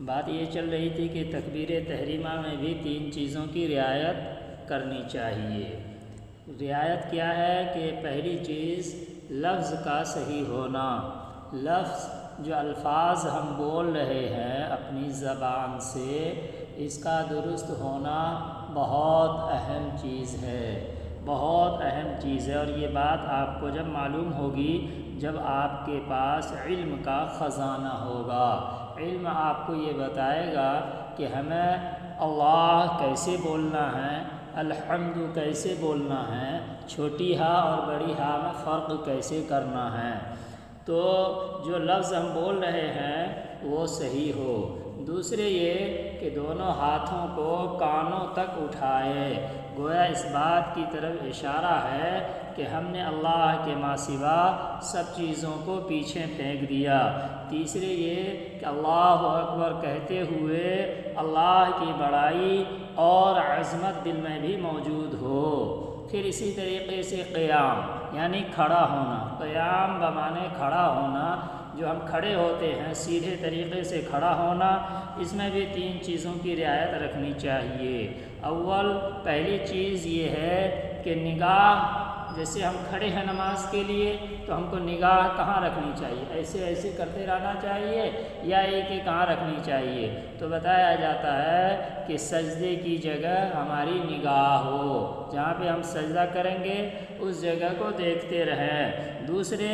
بات یہ چل رہی تھی کہ تکبیر تحریمہ میں بھی 3 چیزوں کی رعایت کرنی چاہیے۔ رعایت کیا ہے کہ پہلی چیز لفظ کا صحیح ہونا۔ لفظ جو الفاظ ہم بول رہے ہیں اپنی زبان سے، اس کا درست ہونا بہت اہم چیز ہے، بہت اہم چیز ہے۔ اور یہ بات آپ کو جب معلوم ہوگی جب آپ کے پاس علم کا خزانہ ہوگا۔ علم آپ کو یہ بتائے گا کہ ہمیں اللہ کیسے بولنا ہے، الحمد کیسے بولنا ہے، چھوٹی ہا اور بڑی ہا میں فرق کیسے کرنا ہے، تو جو لفظ ہم بول رہے ہیں وہ صحیح ہو۔ دوسرے یہ کہ دونوں ہاتھوں کو کانوں تک اٹھائے، گویا اس بات کی طرف اشارہ ہے کہ ہم نے اللہ کے ماں سوا سب چیزوں کو پیچھے پھینک دیا۔ تیسرے یہ کہ اللہ اکبر کہتے ہوئے اللہ کی بڑائی اور عظمت دل میں بھی موجود ہو۔ پھر اسی طریقے سے قیام یعنی کھڑا ہونا، قیام بمانے کھڑا ہونا، جو ہم کھڑے ہوتے ہیں سیدھے طریقے سے کھڑا ہونا، اس میں بھی 3 چیزوں کی رعایت رکھنی چاہیے۔ پہلی چیز یہ ہے کہ نگاہ، جیسے ہم کھڑے ہیں نماز کے لیے تو ہم کو نگاہ کہاں رکھنی چاہیے؟ ایسے ایسے کرتے رہنا چاہیے یا ایک کہاں رکھنی چاہیے؟ تو بتایا جاتا ہے کہ سجدے کی جگہ ہماری نگاہ ہو، جہاں پہ ہم سجدہ کریں گے اس جگہ کو دیکھتے رہیں۔ دوسرے،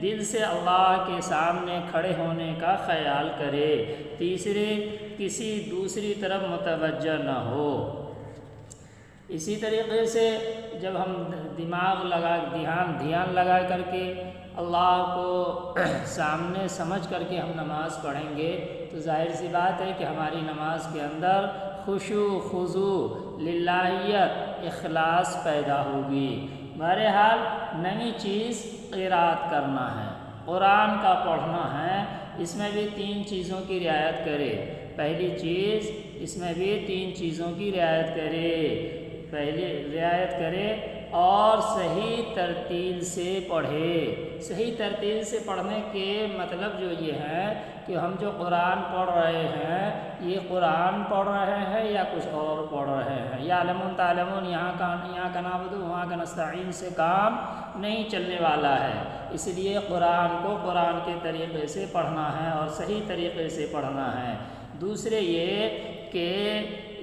دل سے اللہ کے سامنے کھڑے ہونے کا خیال کرے۔ تیسرے، کسی دوسری طرف متوجہ نہ ہو۔ اسی طریقے سے جب ہم دھیان لگا کر کے اللہ کو سامنے سمجھ کر کے ہم نماز پڑھیں گے تو ظاہر سی بات ہے کہ ہماری نماز کے اندر خشوع خضوع للہیت اخلاص پیدا ہوگی۔ بہرحال نئی چیز قرات کرنا ہے، قرآن کا پڑھنا ہے، اس میں بھی 3 چیزوں کی رعایت کرے۔ پہلی چیز اس میں بھی 3 چیزوں کی رعایت کرے اور صحیح ترتیل سے پڑھے۔ صحیح ترتیل سے پڑھنے کے مطلب جو یہ ہے کہ ہم جو قرآن پڑھ رہے ہیں یہ قرآن پڑھ رہے ہیں یا کچھ اور پڑھ رہے ہیں، یا علمون تعلمون، یہاں کا نعبد وہاں کا نستعین سے کام نہیں چلنے والا ہے۔ اس لیے قرآن کو قرآن کے طریقے سے پڑھنا ہے اور صحیح طریقے سے پڑھنا ہے۔ دوسرے یہ کہ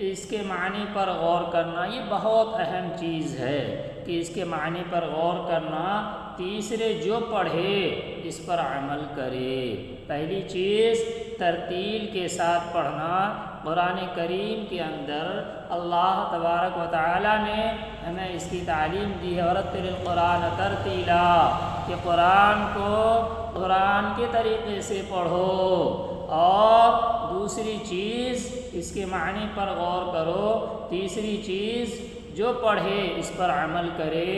اس کے معنی پر غور کرنا، یہ بہت اہم چیز ہے کہ اس کے معنی پر غور کرنا۔ تیسرے، جو پڑھے اس پر عمل کرے۔ پہلی چیز ترتیل کے ساتھ پڑھنا۔ قرآن کریم کے اندر اللہ تبارک و تعالی نے ہمیں اس کی تعلیم دی ہے، ورتل القرآن ترتیلا، کہ قرآن کو قرآن کے طریقے سے پڑھو۔ اور دوسری چیز اس کے معنی پر غور کرو۔ تیسری چیز جو پڑھے اس پر عمل کرے۔